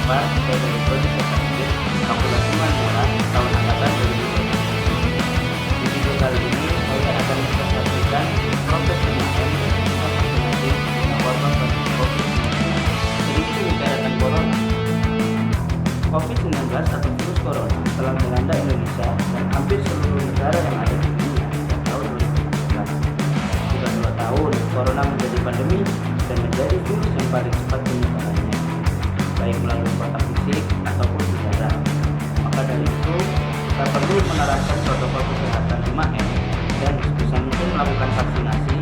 terpapar sesuai dari kode statistik kalkulasi manual tahun angkatan 2020. Di video kali ini saya akan mempresentasikan proses 5M vaksinasi korban COVID-19. Sedikit membicarakan corona. COVID-19 atau virus corona telah melanda Indonesia dan hampir seluruh negara yang ada di dunia sejak tahun 2019. Sudah 2 tahun corona menjadi pandemi dan menjadi virus yang paling cepat penyebarannya, baik melalui kontak fisik ataupun udara. Maka dari itu, kita perlu menerapkan protokol kesehatan 5M dan sebisa mungkin melakukan vaksinasi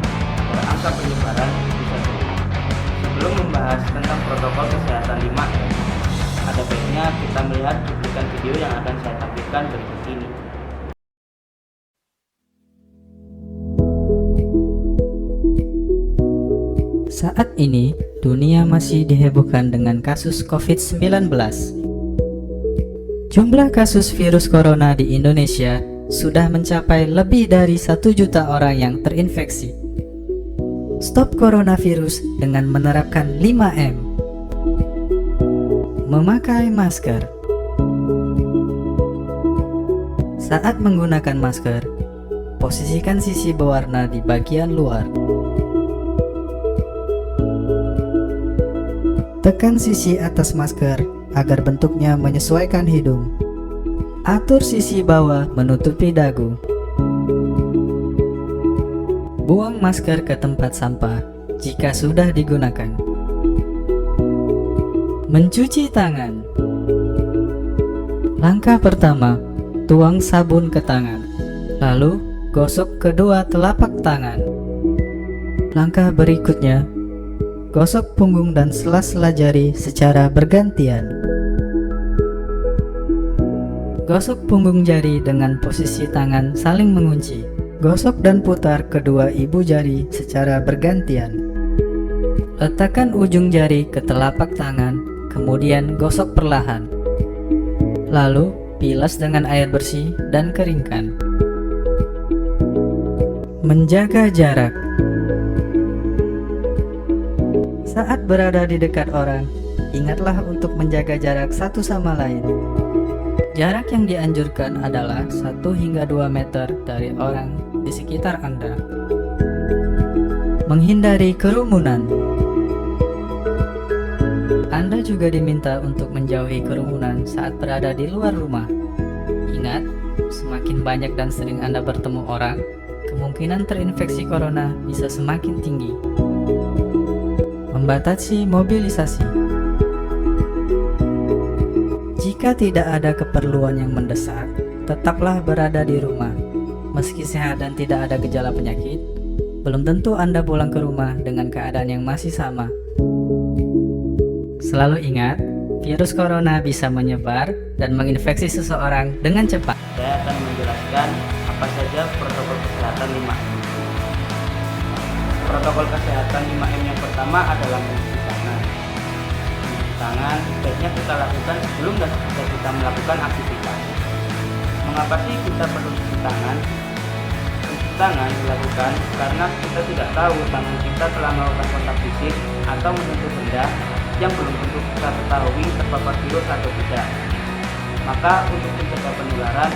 agar angka penyebaran bisa turun. Sebelum membahas tentang protokol kesehatan 5M, ada baiknya kita melihat cuplikan video yang akan saya tampilkan berikut ini. Saat ini, dunia masih dihebohkan dengan kasus COVID-19. Jumlah kasus virus corona di Indonesia sudah mencapai lebih dari 1 juta orang yang terinfeksi. Stop coronavirus dengan menerapkan 5M. Memakai masker. Saat menggunakan masker, posisikan sisi berwarna di bagian luar. Tekan sisi atas masker agar bentuknya menyesuaikan hidung. Atur sisi bawah menutupi dagu. Buang masker ke tempat sampah jika sudah digunakan. Mencuci tangan. Langkah pertama, tuang sabun ke tangan, lalu gosok kedua telapak tangan. Langkah berikutnya, gosok punggung dan sela-sela jari secara bergantian. Gosok punggung jari dengan posisi tangan saling mengunci. Gosok dan putar kedua ibu jari secara bergantian. Letakkan ujung jari ke telapak tangan, kemudian gosok perlahan. Lalu, bilas dengan air bersih dan keringkan. Menjaga jarak. Saat berada di dekat orang, ingatlah untuk menjaga jarak satu sama lain. Jarak yang dianjurkan adalah 1 hingga 2 meter dari orang di sekitar Anda. Menghindari kerumunan. Anda juga diminta untuk menjauhi kerumunan saat berada di luar rumah. Ingat, semakin banyak dan sering Anda bertemu orang, kemungkinan terinfeksi corona bisa semakin tinggi. Membatasi mobilisasi. Jika tidak ada keperluan yang mendesak, tetaplah berada di rumah. Meski sehat dan tidak ada gejala penyakit, belum tentu Anda pulang ke rumah dengan keadaan yang masih sama. Selalu ingat, virus corona bisa menyebar dan menginfeksi seseorang dengan cepat. Saya akan menjelaskan apa saja protokol kesehatan 5M. Protokol kesehatan 5M yang pertama adalah mencuci tangan. Mencuci tangan sebaiknya kita lakukan sebelum dan sesudah kita melakukan aktivitas. Mengapa sih kita perlu cuci tangan? Cuci tangan dilakukan karena kita tidak tahu tangan kita telah melakukan kontak fisik atau menyentuh benda yang belum tentu kita ketahui terpapar virus atau tidak. Maka untuk mencegah penularan,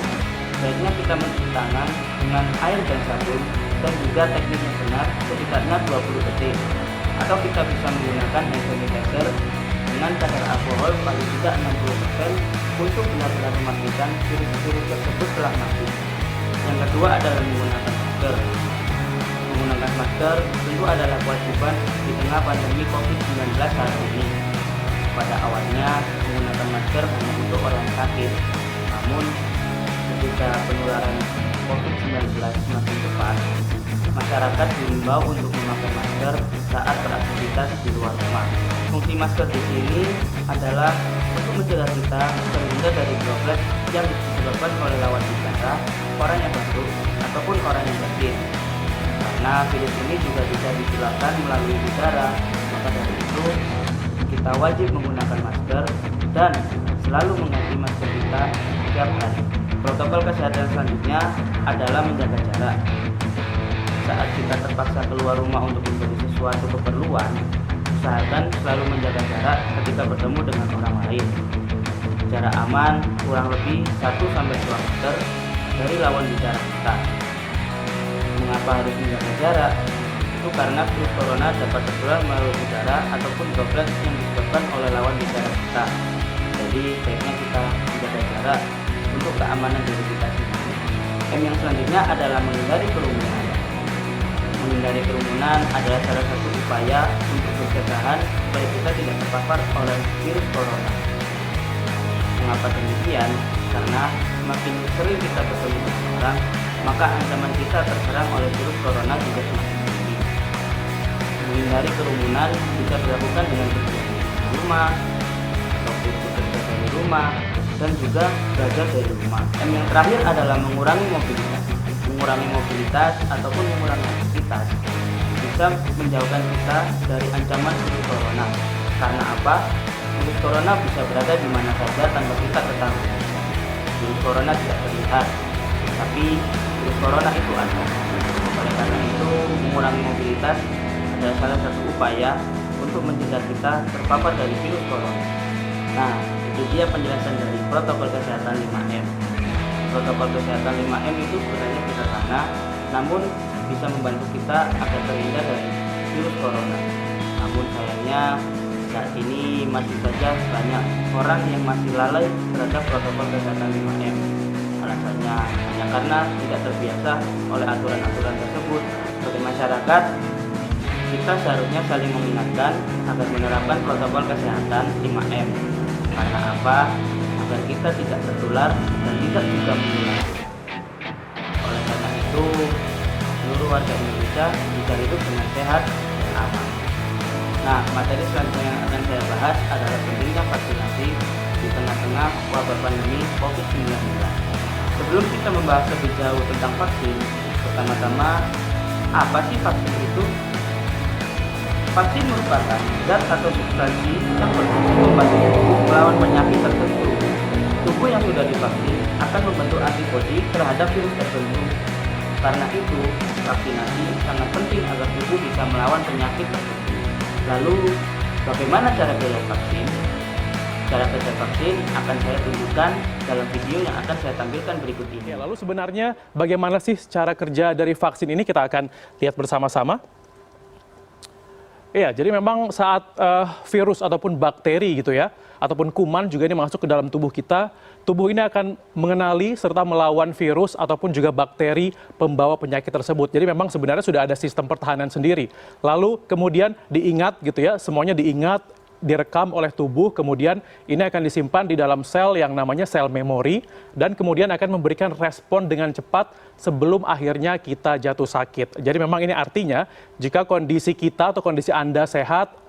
sebaiknya kita mencuci tangan dengan air dan sabun dan juga teknik yang benar setidaknya 20 detik. Atau kita bisa menggunakan hand sanitizer dengan kadar alkohol paling tidak 60% untuk benar-benar memastikan virus-virus tersebut telah mati. Yang kedua adalah menggunakan masker. Menggunakan masker tentu adalah kewajiban di tengah pandemi COVID-19 saat ini. Pada awalnya menggunakan masker hanya untuk orang sakit, namun ketika penularan COVID-19 semakin cepat, masyarakat diimbau untuk memakai masker saat beraktivitas di luar rumah. Fungsi masker di sini adalah untuk mencegah kita terhindar dari droplet yang disebabkan oleh lawan bicara, orang yang batuk, ataupun orang yang sakit. Karena virus ini juga bisa ditularkan melalui udara, maka dari itu kita wajib menggunakan masker dan selalu mengganti masker kita setiap hari. Protokol kesehatan selanjutnya adalah menjaga jarak. Saat kita terpaksa keluar rumah untuk membeli sesuatu keperluan, usahakan selalu menjaga jarak ketika bertemu dengan orang lain. Jarak aman kurang lebih 1-2 meter dari lawan bicara kita. Mengapa harus menjaga jarak? Itu karena virus corona dapat tertular melalui udara ataupun droplet yang disebabkan oleh lawan bicara kita. Jadi baiknya kita menjaga jarak untuk keamanan diri kita sendiri. Yang selanjutnya adalah menghindari kerumunan. Menghindari kerumunan adalah salah satu upaya untuk pencegahan supaya kita tidak terpapar oleh virus corona. Mengapa demikian? Karena semakin sering kita bertemu dengan orang, maka ancaman kita terserang oleh virus corona juga semakin tinggi. Menghindari kerumunan bisa dilakukan dengan bekerja di rumah, ataupun bekerja dari rumah, dan juga belajar dari rumah. Yang terakhir adalah mengurangi mobilitas. Mengurangi mobilitas ataupun mengurangi aktivitas bisa menjauhkan kita dari ancaman virus corona. Karena apa? Virus corona bisa berada di mana saja tanpa kita ketahui. Virus corona tidak terlihat, tapi virus corona itu ada. Oleh karena itu, mengurangi mobilitas adalah salah satu upaya untuk mencegah kita terpapar dari virus corona. Nah, itu dia penjelasan dari protokol kesehatan 5M. Protokol kesehatan 5M itu sebenarnya sederhana, namun bisa membantu kita agar terhindar dari virus corona. Namun sayangnya saat ini masih saja banyak orang yang masih lalai terhadap protokol kesehatan 5M. Alasannya hanya karena tidak terbiasa oleh aturan-aturan tersebut. Sebagai masyarakat, kita seharusnya saling mengingatkan agar menerapkan protokol kesehatan 5M. Karena apa? Agar kita tidak tertular dan tidak juga menular. Oleh karena itu, seluruh warga Indonesia bisa hidup dengan sehat dan aman. Nah, materi selanjutnya yang akan saya bahas adalah pentingnya vaksinasi di tengah-tengah wabah pandemi COVID-19. Sebelum kita membahas lebih jauh tentang vaksin, pertama-tama, apa sih vaksin itu? Vaksin merupakan zat atau substansi yang berfungsi membantu tubuh melawan penyakit tertentu. Tubuh yang sudah divaksin akan membentuk antibodi terhadap virus tertentu. Karena itu, vaksinasi sangat penting agar tubuh bisa melawan penyakit tertentu. Lalu, bagaimana cara kerja vaksin? Cara kerja vaksin akan saya tunjukkan dalam video yang akan saya tampilkan berikut ini. Ya, lalu sebenarnya bagaimana sih cara kerja dari vaksin ini? Kita akan lihat bersama-sama. Iya, jadi memang saat virus ataupun bakteri gitu ya, ataupun kuman juga ini masuk ke dalam tubuh kita, tubuh ini akan mengenali serta melawan virus ataupun juga bakteri pembawa penyakit tersebut. Jadi memang sebenarnya sudah ada sistem pertahanan sendiri. Lalu kemudian diingat gitu ya, semuanya diingat, direkam oleh tubuh, kemudian ini akan disimpan di dalam sel yang namanya sel memori, dan kemudian akan memberikan respon dengan cepat sebelum akhirnya kita jatuh sakit. Jadi memang ini artinya jika kondisi kita atau kondisi Anda sehat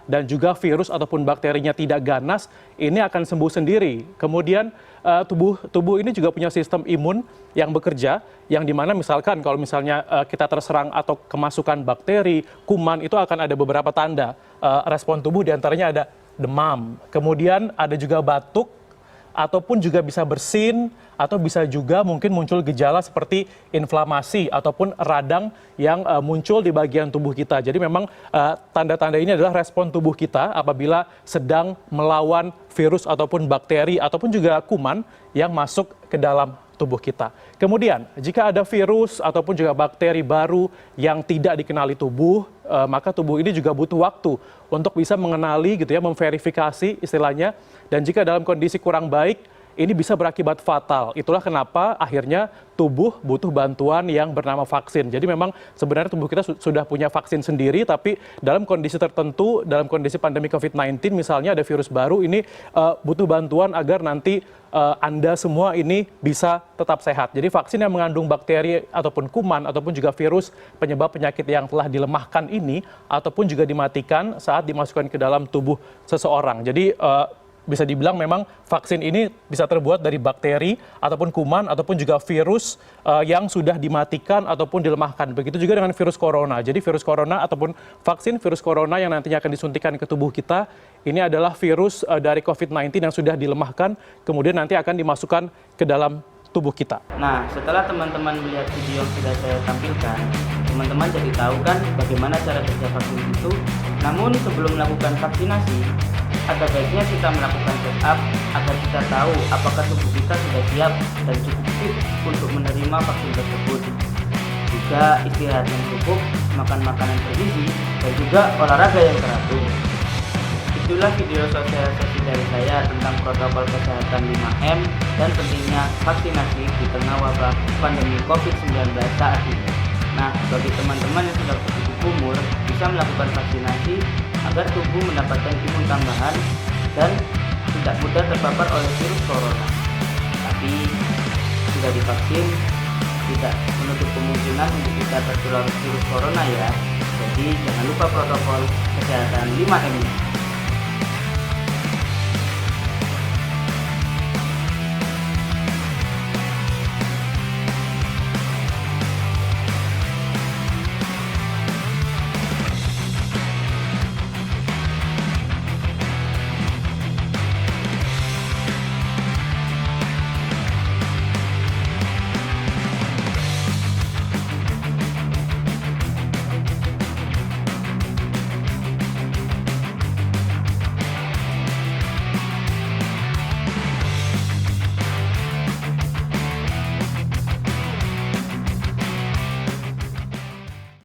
dan juga virus ataupun bakterinya tidak ganas, ini akan sembuh sendiri. Kemudian tubuh ini juga punya sistem imun yang bekerja, yang dimana misalkan kalau misalnya kita terserang atau kemasukan bakteri, kuman, itu akan ada beberapa tanda respon tubuh, diantaranya ada demam, kemudian ada juga batuk, ataupun juga bisa bersin, atau bisa juga mungkin muncul gejala seperti inflamasi ataupun radang yang muncul di bagian tubuh kita. Jadi memang tanda-tanda ini adalah respon tubuh kita apabila sedang melawan virus ataupun bakteri ataupun juga kuman yang masuk ke dalam tubuh kita. Kemudian, jika ada virus ataupun juga bakteri baru yang tidak dikenali tubuh, maka tubuh ini juga butuh waktu untuk bisa mengenali gitu ya, memverifikasi istilahnya. Dan jika dalam kondisi kurang baik, ini bisa berakibat fatal. Itulah kenapa akhirnya tubuh butuh bantuan yang bernama vaksin. Jadi memang sebenarnya tubuh kita sudah punya vaksin sendiri, tapi dalam kondisi tertentu, dalam kondisi pandemi COVID-19 misalnya ada virus baru, ini butuh bantuan agar nanti Anda semua ini bisa tetap sehat. Jadi vaksin yang mengandung bakteri ataupun kuman ataupun juga virus penyebab penyakit yang telah dilemahkan ini ataupun juga dimatikan saat dimasukkan ke dalam tubuh seseorang. Jadi bisa dibilang memang vaksin ini bisa terbuat dari bakteri ataupun kuman ataupun juga virus yang sudah dimatikan ataupun dilemahkan. Begitu juga dengan virus corona. Jadi virus corona ataupun vaksin virus corona yang nantinya akan disuntikan ke tubuh kita, ini adalah virus dari COVID-19 yang sudah dilemahkan, kemudian nanti akan dimasukkan ke dalam tubuh kita. Nah, setelah teman-teman melihat video yang sudah saya tampilkan, teman-teman jadi tahu kan bagaimana cara kerja vaksin itu. Namun sebelum melakukan vaksinasi, ada baiknya kita melakukan check up agar kita tahu apakah tubuh kita sudah siap dan cukup fit untuk menerima vaksin tersebut. Juga istirahat yang cukup, makan makanan bergizi, dan juga olahraga yang teratur. Itulah video sosialisasi dari saya tentang protokol kesehatan 5M dan pentingnya vaksinasi di tengah wabah pandemi COVID-19 saat ini. Nah, bagi teman-teman yang sudah cukup umur, bisa melakukan vaksinasi agar tubuh mendapatkan imun tambahan dan tidak mudah terpapar oleh virus corona. Tapi, sudah divaksin, tidak menutup kemungkinan untuk kita tertular virus corona ya. Jadi, jangan lupa protokol kesehatan 5M.